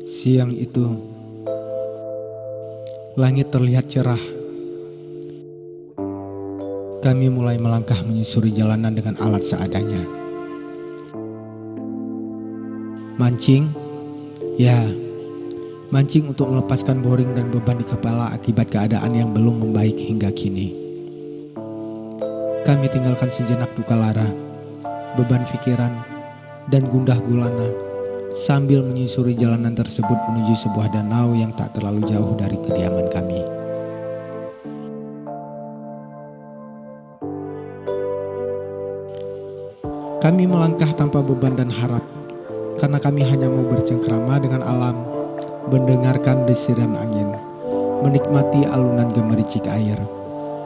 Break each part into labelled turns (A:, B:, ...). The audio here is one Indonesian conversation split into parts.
A: Siang itu, langit terlihat cerah. Kami mulai melangkah menyusuri jalanan dengan alat seadanya. Mancing, ya, mancing untuk melepaskan boring dan beban di kepala akibat keadaan yang belum membaik hingga kini. Kami tinggalkan sejenak duka lara, beban pikiran, dan gundah gulana sambil menyusuri jalanan tersebut menuju sebuah danau yang tak terlalu jauh dari kediaman kami. Kami melangkah tanpa beban dan harap, karena kami hanya mau bercengkrama dengan alam, mendengarkan desiran angin, menikmati alunan gemericik air,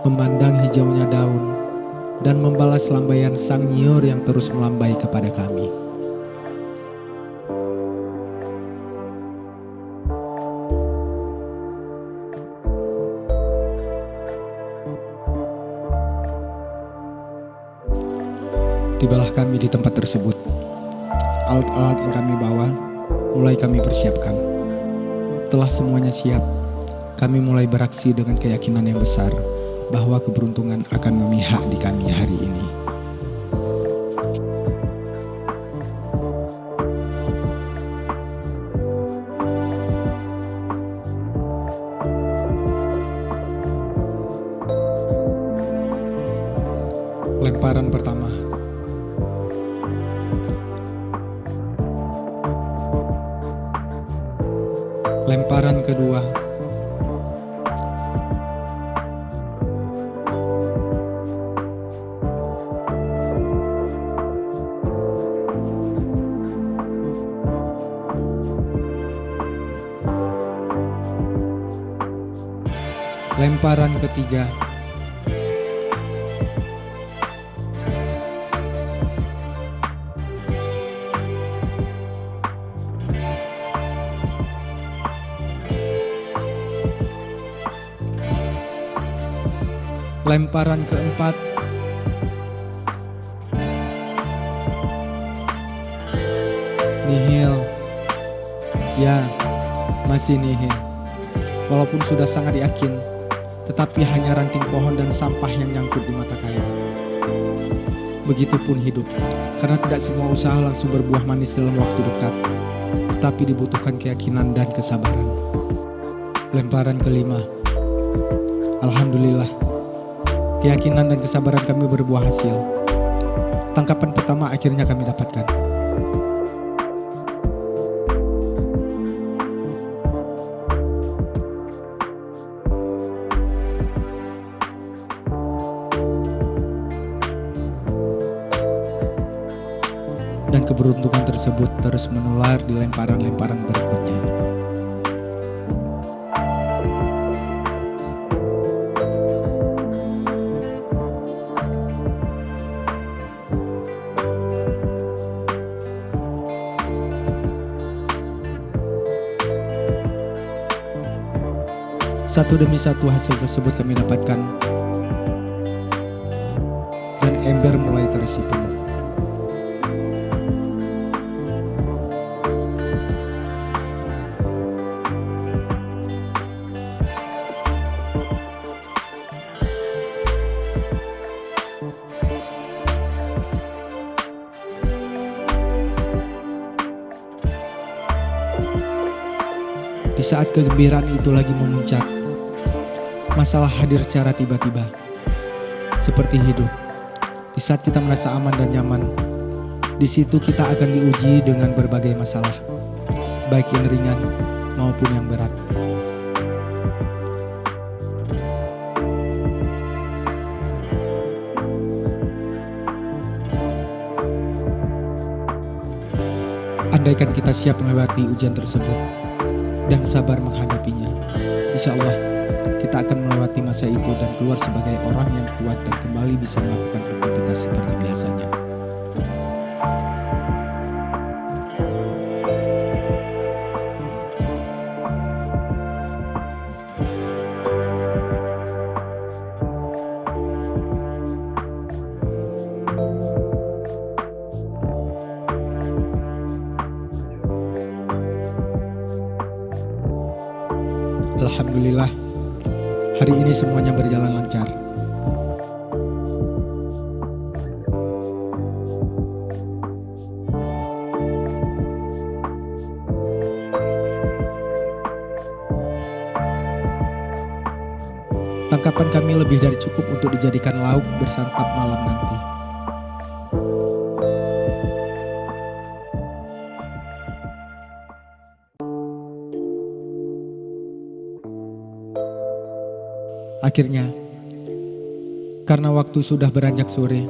A: memandang hijaunya daun, dan membalas lambaian sang nyiur yang terus melambai kepada kami. Tibalah kami di tempat tersebut. Alat-alat yang kami bawa mulai kami persiapkan. Setelah semuanya siap, kami mulai beraksi dengan keyakinan yang besar bahwa keberuntungan akan memihak di kami hari ini. Lemparan pertama. Lemparan kedua. Lemparan ketiga. Lemparan keempat. Nihil. Ya, masih nihil. Walaupun sudah sangat yakin, tetapi hanya ranting pohon dan sampah yang nyangkut di mata kail. Begitupun hidup, karena tidak semua usaha langsung berbuah manis dalam waktu dekat, tetapi dibutuhkan keyakinan dan kesabaran. Lemparan kelima. Alhamdulillah, keyakinan dan kesabaran kami berbuah hasil. Tangkapan pertama akhirnya kami dapatkan. Dan keberuntungan tersebut terus menular di lemparan-lemparan berikutnya. Satu demi satu hasil tersebut kami dapatkan, dan ember mulai terisi penuh. Di saat kegembiraan itu lagi memuncak, masalah hadir secara tiba-tiba. Seperti hidup, di saat kita merasa aman dan nyaman, di situ kita akan diuji dengan berbagai masalah, baik yang ringan maupun yang berat. Andaikan kita siap melewati ujian tersebut dan sabar menghadapinya, insya Allah kita akan melewati masa itu dan keluar sebagai orang yang kuat dan kembali bisa melakukan aktivitas seperti biasanya. Alhamdulillah, hari ini semuanya berjalan lancar. Tangkapan kami lebih dari cukup untuk dijadikan lauk bersantap malam nanti. Akhirnya, karena waktu sudah beranjak sore,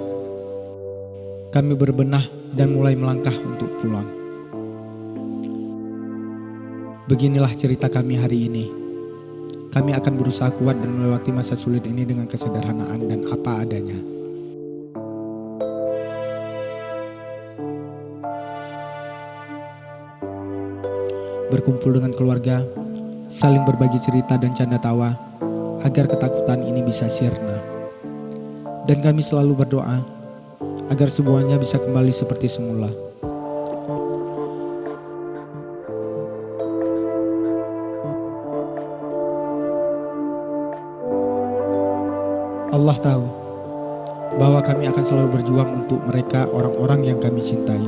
A: kami berbenah dan mulai melangkah untuk pulang. Beginilah cerita kami hari ini. Kami akan berusaha kuat dan melewati masa sulit ini dengan kesederhanaan dan apa adanya. Berkumpul dengan keluarga, saling berbagi cerita dan canda tawa, agar ketakutan ini bisa sirna. Dan kami selalu berdoa agar semuanya bisa kembali seperti semula. Allah tahu bahwa kami akan selalu berjuang untuk mereka, orang-orang yang kami cintai.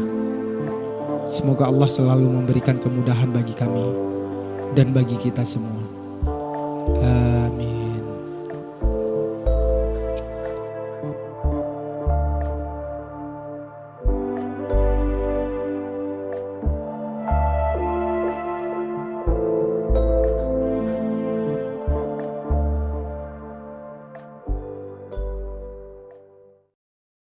A: Semoga Allah selalu memberikan kemudahan bagi kami dan bagi kita semua.